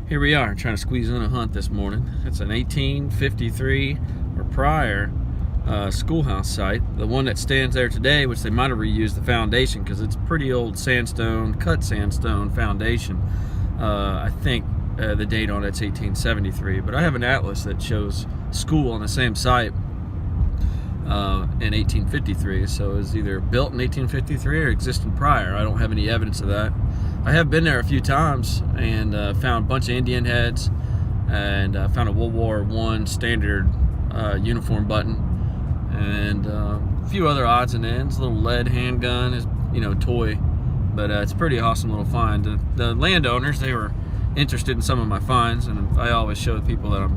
Here we are trying to squeeze in a hunt this morning. It's an 1853 or prior schoolhouse site. The one that stands there today, which they might have reused the foundation because it's pretty old sandstone, cut sandstone foundation. I think the date on it's 1873, but I have an atlas that shows school on the same site in 1853, so it was either built in 1853 or existed prior. I don't have any evidence of that. I have been there a few times and found a bunch of Indian heads, and found a World War I standard uniform button, and a few other odds and ends. A little lead handgun is, toy, but it's a pretty awesome little find. The landowners, they were interested in some of my finds, and I always show people that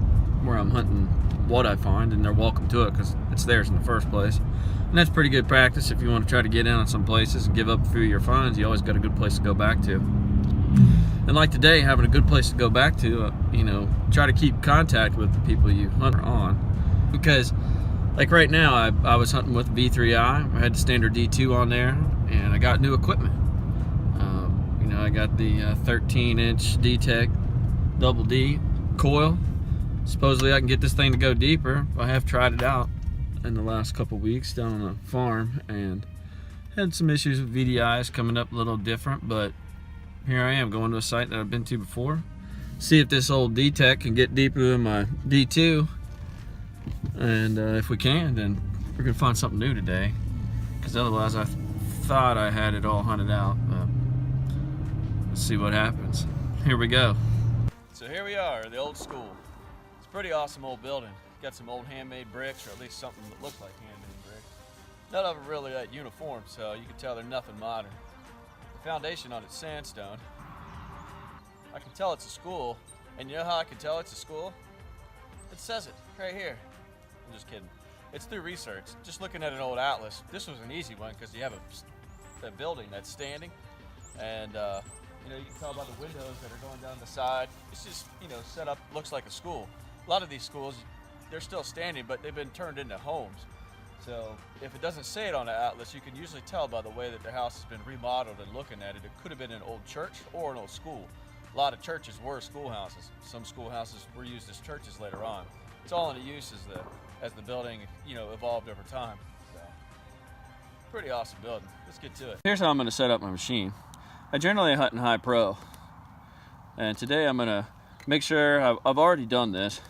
where I'm hunting what I find, and they're welcome to it because it's theirs in the first place. And that's pretty good practice if you want to try to get in on some places and give up a few of your finds. You always got a good place to go back to. And like today, having a good place to go back to, try to keep contact with the people you hunt on. Because like right now, I was hunting with V3i. I had the standard D2 on there, and I got new equipment. I got the 13-inch Detect double D coil. Supposedly I can get this thing to go deeper. I have tried it out in the last couple weeks down on a farm and had some issues with V3is coming up a little different, but here I am going to a site that I've been to before. See if this old Detect can get deeper than my D2, and if we can, then we're gonna find something new today, because otherwise I thought I had it all hunted out. Let's see what happens. Here we go. So here we are, the old school. It's a pretty awesome old building. Got some old handmade bricks, or at least something that looks like handmade bricks. None of them really that uniform, so you can tell they're nothing modern. The foundation on it's sandstone. I can tell it's a school, and you know how I can tell it's a school? It says it right here. I'm just kidding. It's through research. Just looking at an old atlas, this was an easy one because you have a building that's standing, and you can tell by the windows that are going down the side. It's just, set up, looks like a school. A lot of these schools, they're still standing, but they've been turned into homes. So if it doesn't say it on the atlas, you can usually tell by the way that the house has been remodeled and looking at it. It could have been an old church or an old school. A lot of churches were schoolhouses. Some schoolhouses were used as churches later on. It's all in the use as the building, evolved over time. So, pretty awesome building. Let's get to it. Here's how I'm going to set up my machine. I generally hunt in high pro, and today I'm going to make sure I've already done this,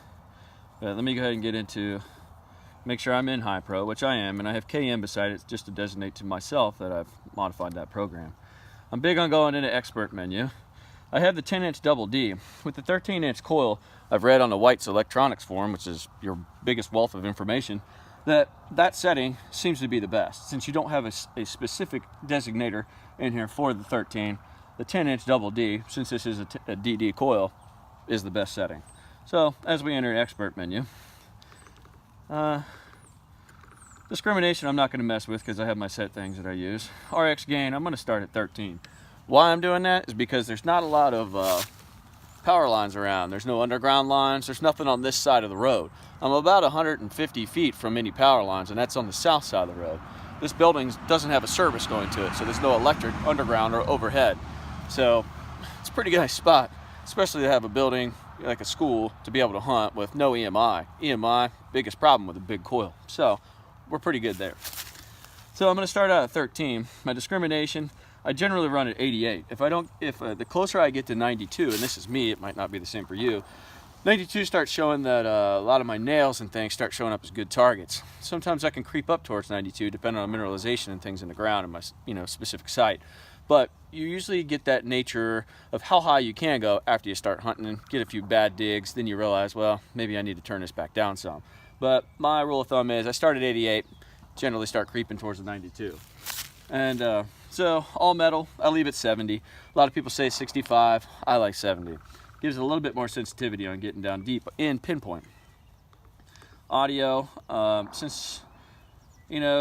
but let me go ahead and get into make sure I'm in high pro, which I am, and I have KM beside it just to designate to myself that I've modified that program. I'm big on going into expert menu. I have the 10-inch double D. With the 13-inch coil, I've read on the White's electronics forum, which is your biggest wealth of information, that setting seems to be the best. Since you don't have a specific designator in here for the 13, the 10-inch double D, since this is a DD coil, is the best setting. So as we enter expert menu, discrimination I'm not going to mess with because I have my set things that I use. RX gain, I'm going to start at 13. Why I'm doing that is because there's not a lot of power lines around. There's no underground lines. There's nothing on this side of the road. I'm about 150 feet from any power lines, and that's on the south side of the road. This building doesn't have a service going to it, so there's no electric underground or overhead. So it's a pretty nice spot, especially to have a building like a school to be able to hunt with no EMI. EMI, biggest problem with a big coil. So we're pretty good there. So I'm going to start out at 13. My discrimination, I generally run at 88. If the closer I get to 92, and this is me, it might not be the same for you, 92 starts showing that a lot of my nails and things start showing up as good targets. Sometimes I can creep up towards 92 depending on mineralization and things in the ground in my specific site. But you usually get that nature of how high you can go after you start hunting and get a few bad digs. Then you realize, well, maybe I need to turn this back down some. But my rule of thumb is I start at 88, generally start creeping towards the 92. And so all metal, I leave it 70. A lot of people say 65, I like 70. Gives it a little bit more sensitivity on getting down deep in pinpoint. Audio, since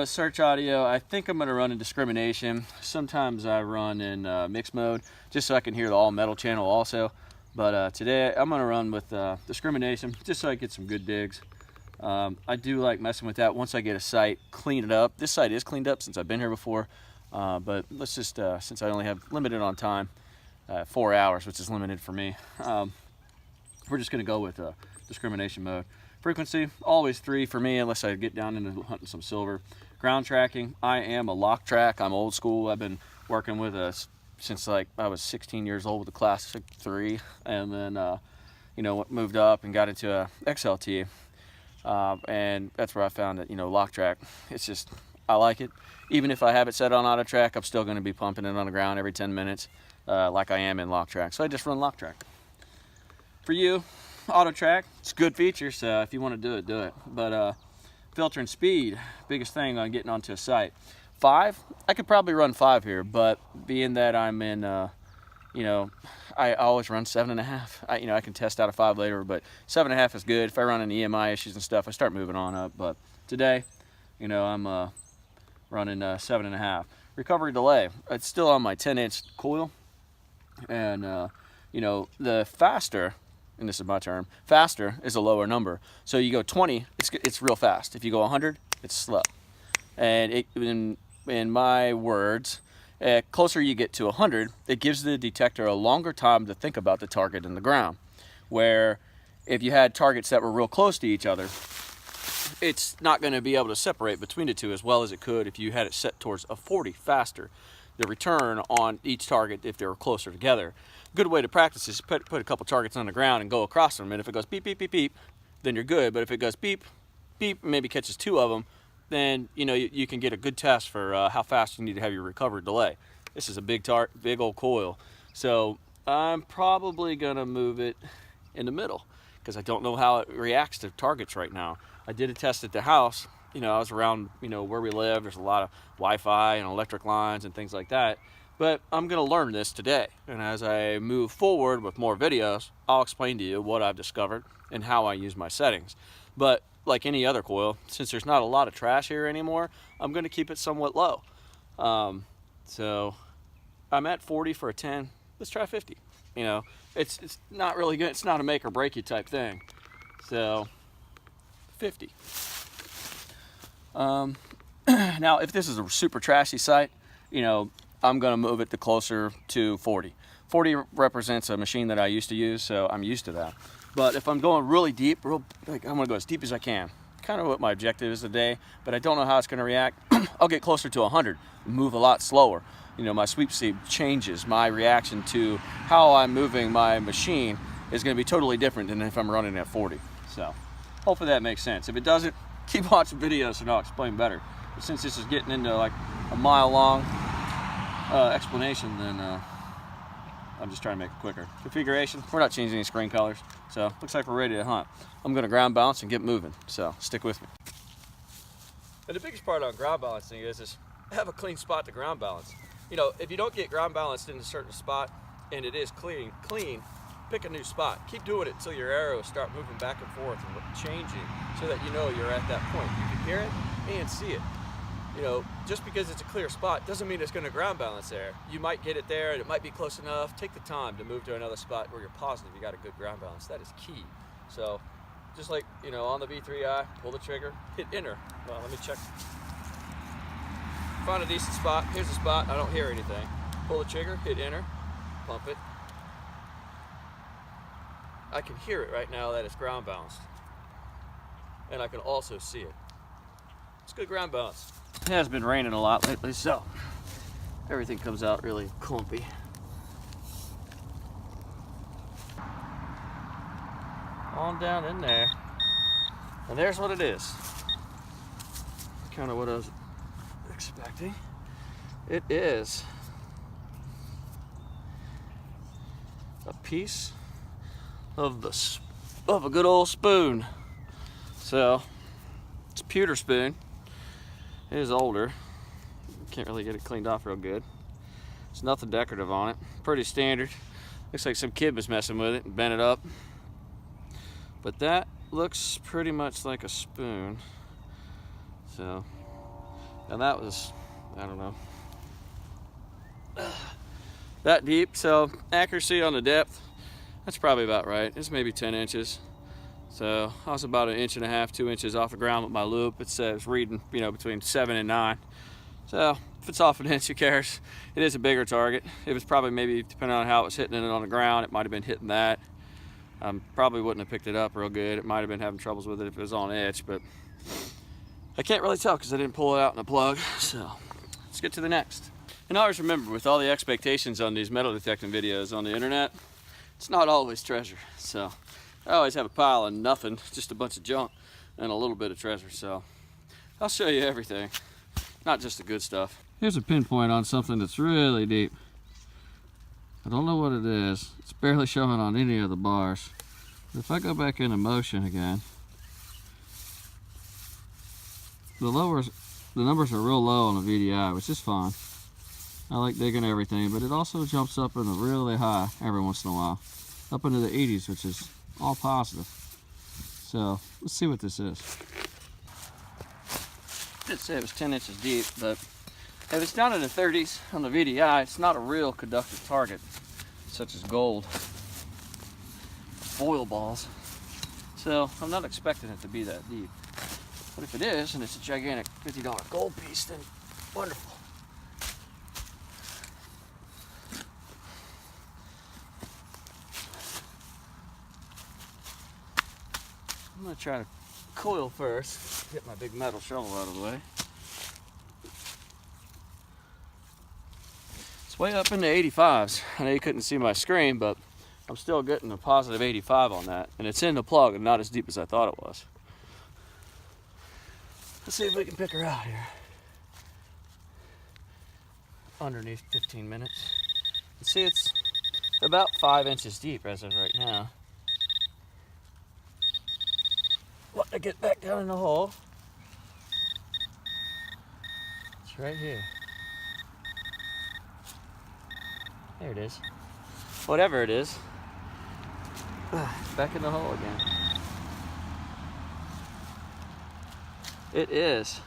search audio, I think I'm going to run in discrimination. Sometimes I run in mix mode just so I can hear the all metal channel also. But today I'm going to run with discrimination just so I get some good digs. I do like messing with that once I get a site, clean it up. This site is cleaned up since I've been here before, but let's just, since I only have limited on time, 4 hours, which is limited for me. We're just gonna go with discrimination mode. Frequency, always 3 for me, unless I get down into hunting some silver. Ground tracking, I am a lock track. I'm old school. I've been working with us since like I was 16 years old with the Classic 3, and then you know, moved up and got into a XLT, and that's where I found that, you know, lock track, it's just, I like it. Even if I have it set on auto track, I'm still going to be pumping it on the ground every 10 minutes, like I am in lock track. So I just run lock track. For you, auto track, it's a good feature, so if you want to do it, do it. But filter and speed, biggest thing on getting onto a site. 5, I could probably run 5 here, but being that I'm in, you know, I always run 7.5. You know, I can test out a 5 later, but 7.5 is good. If I run into EMI issues and stuff, I start moving on up. But today, you know, I'm running 7.5. Recovery delay, it's still on my 10-inch coil, and you know, the faster, and this is my term, faster is a lower number. So you go 20, it's real fast. If you go 100, it's slow. And it, in my words, closer you get to 100, it gives the detector a longer time to think about the target in the ground. Where if you had targets that were real close to each other, it's not going to be able to separate between the two as well as it could if you had it set towards a 40 faster. The return on each target if they were closer together. Good way to practice is put a couple targets on the ground and go across them, and if it goes beep, beep, beep, beep, then you're good. But if it goes beep, beep, maybe catches 2 of them, then you know you can get a good test for how fast you need to have your recovery delay. This is a big old coil, so I'm probably gonna move it in the middle because I don't know how it reacts to targets right now. I did a test at the house. You know, I was around, you know, where we live. There's a lot of Wi-Fi and electric lines and things like that. But I'm gonna learn this today, and as I move forward with more videos, I'll explain to you what I've discovered and how I use my settings. But like any other coil, since there's not a lot of trash here anymore, I'm going to keep it somewhat low. So I'm at 40 for a 10. Let's try 50. You know, it's not really good. It's not a make or break you type thing. So 50. Now, if this is a super trashy site, you know, I'm going to move it to closer to 40. 40 represents a machine that I used to use, so I'm used to that. But if I'm going really deep, like I'm gonna go as deep as I can. Kind of what my objective is today, but I don't know how it's gonna react. I'll get closer to 100, move a lot slower. You know, my sweep speed changes. My reaction to how I'm moving my machine is gonna be totally different than if I'm running at 40. So, hopefully that makes sense. If it doesn't, keep watching videos and I'll explain better. But since this is getting into like a mile-long explanation, then I'm just trying to make it quicker. Configuration, we're not changing any screen colors, so looks like we're ready to hunt. I'm gonna ground balance and get moving, so stick with me. And the biggest part on ground balancing is have a clean spot to ground balance. You know, if you don't get ground balanced in a certain spot and it is clean, pick a new spot. Keep doing it until your arrows start moving back and forth and changing so that you know you're at that point. You can hear it and see it. You know, just because it's a clear spot doesn't mean it's going to ground balance there. You might get it there and it might be close enough. Take the time to move to another spot where you're positive you got a good ground balance. That is key. So just like, you know, on the V3i, pull the trigger, hit enter. Well, let me check. Find a decent spot. Here's a spot. I don't hear anything. Pull the trigger, hit enter, pump it. I can hear it right now that it's ground balanced. And I can also see it. It's good ground balance. It has been raining a lot lately, so everything comes out really clumpy. On down in there. And there's what it is. Kind of what I was expecting. It is a piece of a good old spoon. So it's a pewter spoon. It is older. Can't really get it cleaned off real good. There's nothing decorative on it. Pretty standard. Looks like some kid was messing with it and bent it up. But that looks pretty much like a spoon. So, and that was, I don't know, that deep. So accuracy on the depth, that's probably about right. It's maybe 10 inches. So I was about 1.5 inches, 2 inches off the ground with my loop. It says reading, you know, between 7 and 9. So if it's off an inch, who cares? It is a bigger target. It was probably maybe, depending on how it was hitting it on the ground, it might have been hitting that. Probably wouldn't have picked it up real good. It might have been having troubles with it if it was on edge, but I can't really tell because I didn't pull it out in the plug. So let's get to the next. And always remember, with all the expectations on these metal detecting videos on the internet, it's not always treasure. So I always have a pile of nothing, just a bunch of junk and a little bit of treasure. So I'll show you everything, not just the good stuff. Here's a pinpoint on something that's really deep. I don't know what it is. It's barely showing on any of the bars. But if I go back into motion again, the numbers are real low on the V3i, which is fine. I like digging everything, but it also jumps up in the really high every once in a while, up into the 80s, which is all positive. So let's see what this is. I'd say it was 10 inches deep, but if it's down in the 30s on the V3i, it's not a real conductive target, such as gold, foil balls. So I'm not expecting it to be that deep. But if it is, and it's a gigantic $50 gold piece, then wonderful. I'm gonna try to coil first, get my big metal shovel out of the way. It's way up in the 85s. I know you couldn't see my screen, but I'm still getting a positive 85 on that. And it's in the plug and not as deep as I thought it was. Let's see if we can pick her out here. Underneath 15 minutes. You see, it's about 5 inches deep as of right now. What to get back down in the hole? It's right here. There it is. Whatever it is. Back in the hole again. It is.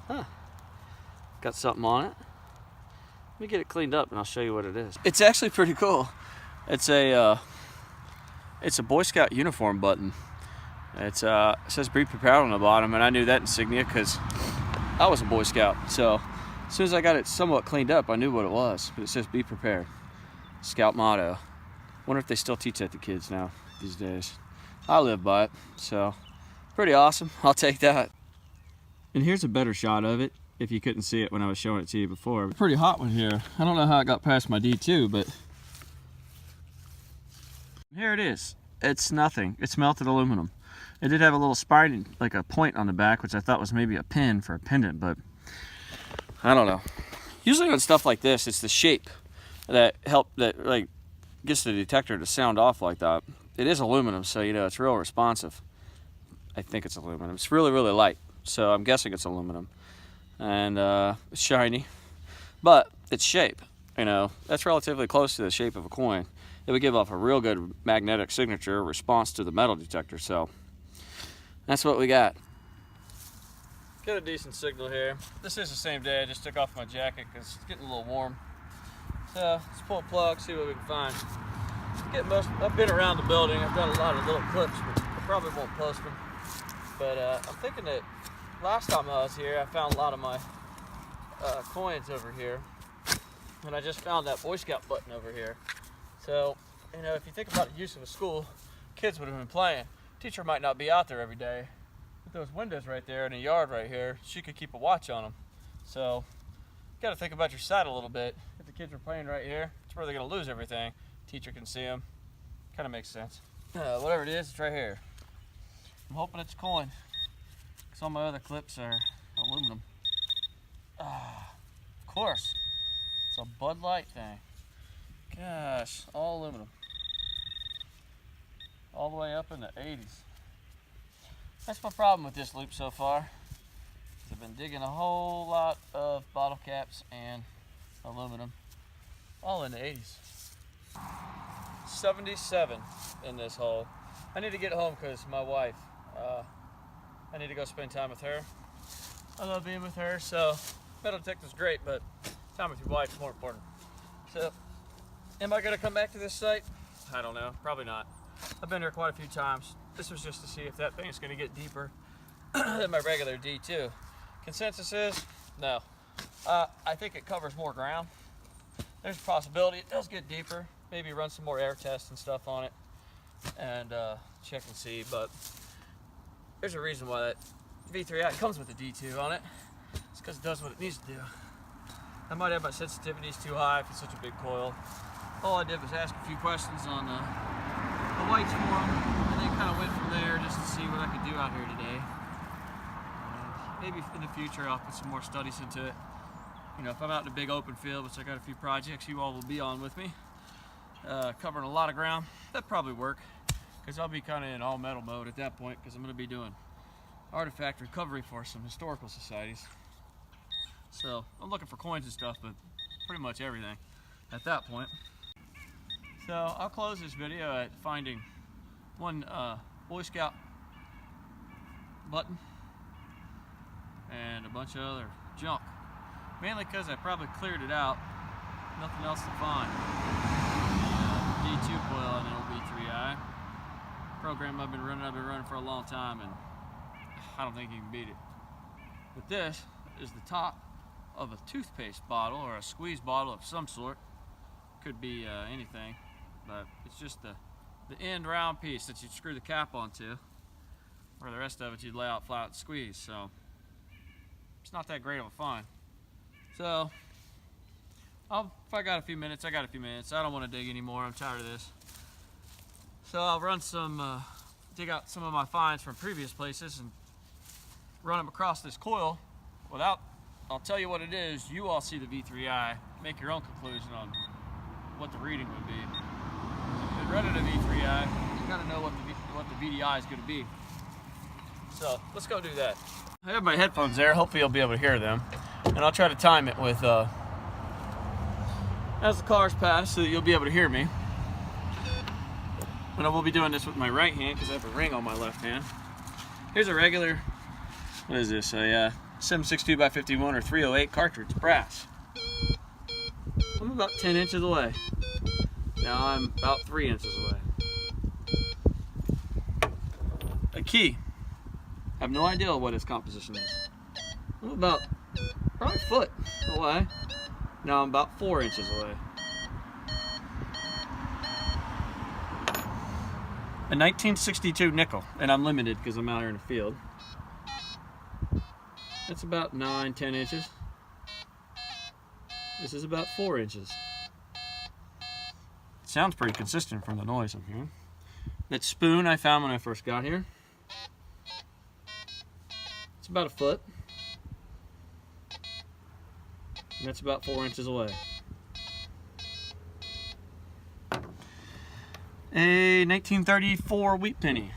Huh. Got something on it. Let me get it cleaned up and I'll show you what it is. It's actually pretty cool. It's a Boy Scout uniform button. It says "Be Prepared" on the bottom, and I knew that insignia because I was a Boy Scout. So as soon as I got it somewhat cleaned up, I knew what it was. But it says "Be Prepared." Scout motto. Wonder if they still teach that to kids now these days. I live by it, so pretty awesome. I'll take that. And here's a better shot of it, if you couldn't see it when I was showing it to you before. Pretty hot one here. I don't know how it got past my D2, but here it is. It's nothing. It's melted aluminum. It did have a little spine, like a point on the back, which I thought was maybe a pin for a pendant, but I don't know. Usually on stuff like this, it's the shape that like gets the detector to sound off like that. It is aluminum, so you know it's real responsive. I think it's aluminum. It's really, really light, so I'm guessing it's aluminum. And it's shiny, but its shape, you know, that's relatively close to the shape of a coin. It would give off a real good magnetic signature response to the metal detector, so that's what we got. Got a decent signal here. This is the same day. I just took off my jacket because it's getting a little warm. So let's pull a plug, see what we can find. I've been around the building. I've done a lot of little clips, but I probably won't post them. But I'm thinking that last time I was here, I found a lot of my coins over here. And I just found that Boy Scout button over here. So, you know, if you think about the use of a school, kids would have been playing. Teacher might not be out there every day. With those windows right there and a yard right here, she could keep a watch on them. So, you got to think about your side a little bit. If the kids are playing right here, it's where they're going to lose everything. Teacher can see them. Kind of makes sense. Whatever it is, it's right here. I'm hoping it's a coin, because all my other clips are aluminum. Of course. It's a Bud Light thing. Gosh, all aluminum. All the way up in the 80s. That's my problem with this loop so far. I've been digging a whole lot of bottle caps and aluminum, all in the 80s. 77 in this hole. I need to get home because my wife, I need to go spend time with her. I love being with her, so metal detector's great, but time with your wife is more important. So, am I gonna come back to this site? I don't know, probably not. I've been here quite a few times. This was just to see if that thing's gonna get deeper than my regular D2. Consensus is, no. I think it covers more ground. There's a possibility it does get deeper, maybe run some more air tests and stuff on it and check and see. But there's a reason why that V3i comes with a D2 on it. It's because it does what it needs to do. I might have my sensitivities too high if it's such a big coil. All I did was ask a few questions on the whites for them, and then kind of went from there just to see what I could do out here today. Maybe in the future I'll put some more studies into it. You know, if I'm out in a big open field, which I got a few projects you all will be on with me, covering a lot of ground, that'd probably work, because I'll be kind of in all metal mode at that point, because I'm going to be doing artifact recovery for some historical societies. So I'm looking for coins and stuff, but pretty much everything at that point. So I'll close this video at finding one Boy Scout button and a bunch of other junk. Mainly because I probably cleared it out. Nothing else to find. D2 coil and an old V3i. Program I've been running for a long time, and I don't think you can beat it. But this is the top of a toothpaste bottle or a squeeze bottle of some sort. Could be anything, but it's just the end round piece that you'd screw the cap onto, where the rest of it you'd lay out flat and squeeze. So it's not that great of a find. So if I got a few minutes, I got a few minutes. I don't want to dig anymore. I'm tired of this. So I'll run some, dig out some of my finds from previous places and run them across this coil without. I'll tell you what it is. You all see the V3i. Make your own conclusion on what the reading would be. If you've been running a V3i, you gotta know what the VDI is going to be. So let's go do that. I have my headphones there. Hopefully you'll be able to hear them. And I'll try to time it with as the cars pass so that you'll be able to hear me. And I will be doing this with my right hand because I have a ring on my left hand. Here's a regular, what is this, a 762x51 or 308 cartridge, brass. I'm about 10 inches away. Now I'm about 3 inches away. A key. I have no idea what its composition is. I'm about probably a foot away. Now I'm about 4 inches away. A 1962 nickel, and I'm limited because I'm out here in the field. That's about 9-10 inches. This is about 4 inches. It sounds pretty consistent from the noise I'm hearing. That spoon I found when I first got here. It's about a foot. And that's about 4 inches away. A 1934 wheat penny.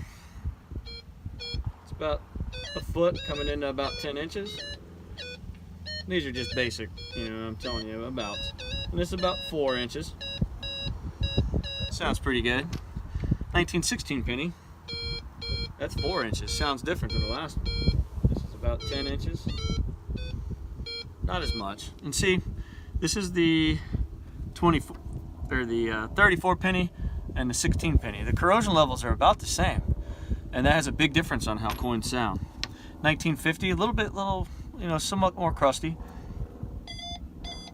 It's about a foot coming into about 10 inches. These are just basic, you know, I'm telling you about. And this is about 4 inches. Sounds pretty good. 1916 penny. That's 4 inches. Sounds different than the last one. This is about 10 inches. Not as much. And see, this is the 24 or the 34 penny and the 16 penny. The corrosion levels are about the same, and that has a big difference on how coins sound. 1950, a little, you know, somewhat more crusty.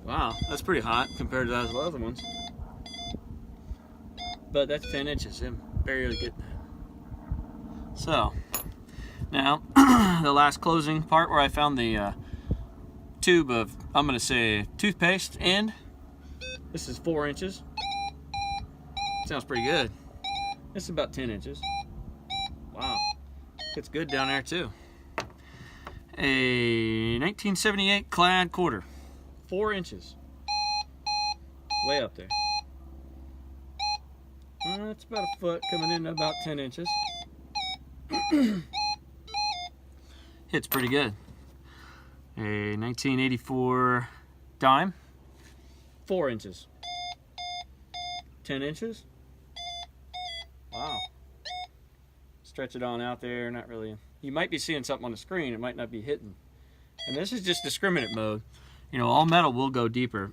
Wow, that's pretty hot compared to those other ones. But that's 10 inches. I'm barely getting that. So now the last closing part where I found the tube of, I'm going to say, toothpaste end. This is 4 inches. Sounds pretty good. This is about 10 inches. Wow. It's good down there too. A 1978 clad quarter. 4 inches. Way up there. It's about a foot coming in about 10 inches. Hits pretty good. A 1984 dime. 4 inches. 10 inches. Wow. Stretch it on out there, not really. You might be seeing something on the screen, it might not be hitting. And this is just discriminate mode. You know, all metal will go deeper.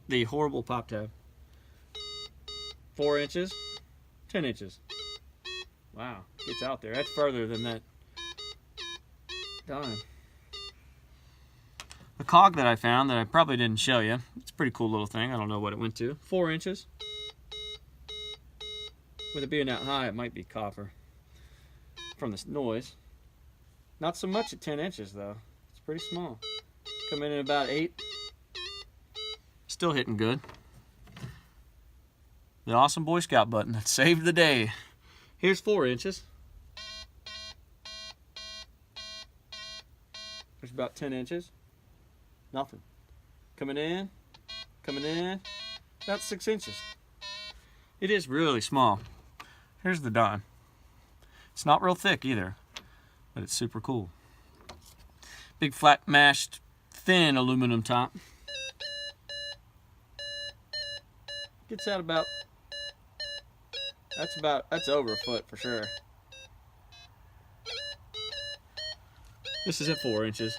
The horrible pop tab. 4 inches, 10 inches. Wow, it's out there. That's further than that dime. a cog that I found that I probably didn't show you. It's a pretty cool little thing. I don't know what it went to. 4 inches. With it being that high, it might be copper from this noise. Not so much at 10 inches though. It's pretty small. Coming in at about 8. Still hitting good. The awesome Boy Scout button that saved the day. Here's 4 inches. There's about 10 inches. Nothing. Coming in, about 6 inches. It is really small. Here's the dime. It's not real thick either, but it's super cool. Big flat mashed thin aluminum top. Gets out about, that's over a foot for sure. This is at 4 inches.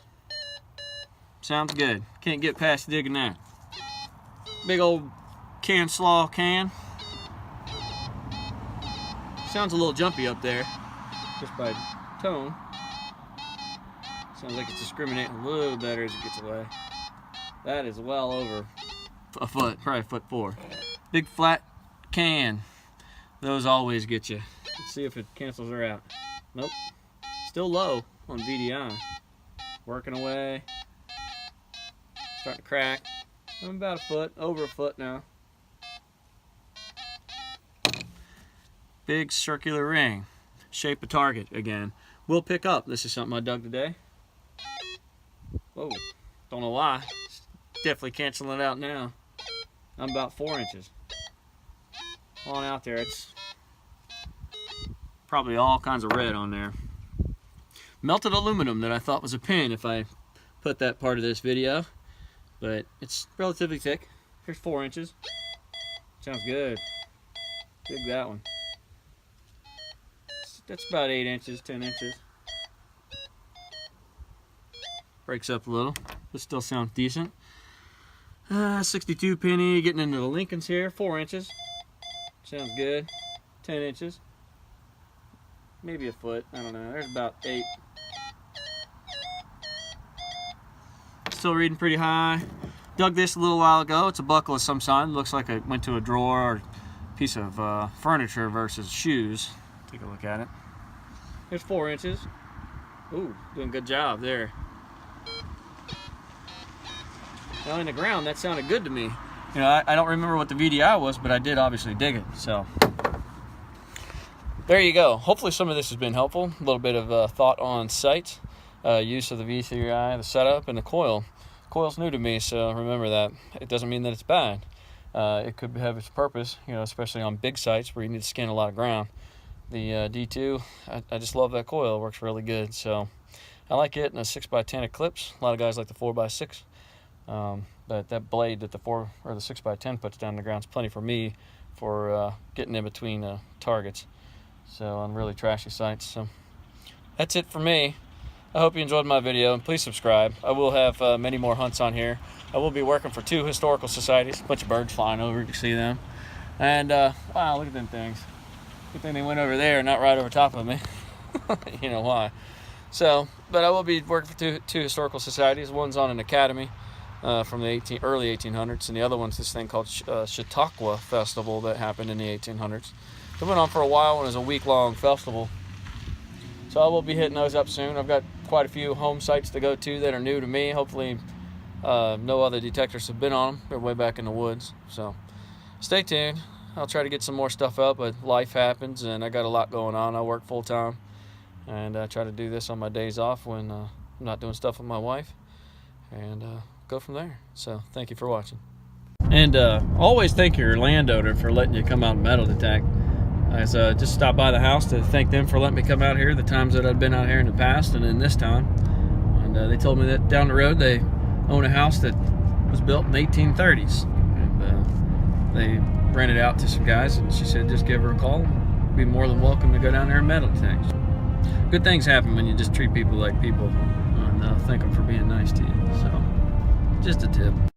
Sounds good. Can't get past digging that. Big old can slaw can. Sounds a little jumpy up there, just by tone. Sounds like it's discriminating a little better as it gets away. That is well over a foot, probably 1.4 feet. Big flat can. Those always get you. Let's see if it cancels her out. Nope. Still low on V3i. Working away. Starting to crack. I'm about a foot, over a foot now. Big circular ring. Shape of target again. Will pick up. This is something I dug today. Whoa. Don't know why. It's definitely canceling it out now. I'm about 4 inches. On out there. It's probably all kinds of red on there. Melted aluminum that I thought was a pin if I put that part of this video. But it's relatively thick. Here's 4 inches. Sounds good. Dig that one. That's about 8 inches, 10 inches. Breaks up a little, but still sounds decent. 62 penny, getting into the Lincolns here. 4 inches. Sounds good. 10 inches. Maybe a foot. I don't know. There's about 8. Still reading pretty high. Dug this a little while ago. It's a buckle of some kind. Looks like it went to a drawer or piece of furniture versus shoes. Take a look at it. There's 4 inches. Ooh, doing a good job there. Now in the ground, that sounded good to me. You know, I don't remember what the V3i was, but I did obviously dig it. So there you go. Hopefully some of this has been helpful. A little bit of thought on sight. Use of the V3i, the setup, and the coil. Coil's new to me, so remember that. It doesn't mean that it's bad. It could have its purpose, you know, especially on big sites where you need to scan a lot of ground. The D2, I just love that coil. It works really good. So I like it in a 6x10 Eclipse. A lot of guys like the 4x6. But that blade that the 6x10 puts down the ground is plenty for me for getting in between targets. So on really trashy sites. So that's it for me. I hope you enjoyed my video, and please subscribe. I will have many more hunts on here. I will be working for 2 historical societies. A bunch of birds flying over, you can see them. And wow, look at them things. Good thing they went over there, not right over top of me. You know why. So, but I will be working for two historical societies. One's on an academy from the early 1800s, and the other one's this thing called Chautauqua Festival that happened in the 1800s. It went on for a while, and it was a week-long festival. So I will be hitting those up soon. I've got quite a few home sites to go to that are new to me. Hopefully no other detectors have been on them. They're way back in the woods. So stay tuned. I'll try to get some more stuff up, but life happens, and I got a lot going on. I work full-time, and I try to do this on my days off when I'm not doing stuff with my wife, and go from there. So thank you for watching. And always thank your landowner for letting you come out and metal detect. I just stopped by the house to thank them for letting me come out here the times that I've been out here in the past, and then this time. And they told me that down the road they own a house that was built in the 1830s. And they rented out to some guys, and she said just give her a call. Be more than welcome to go down there and metal detect. Good things happen when you just treat people like people and thank them for being nice to you. So just a tip.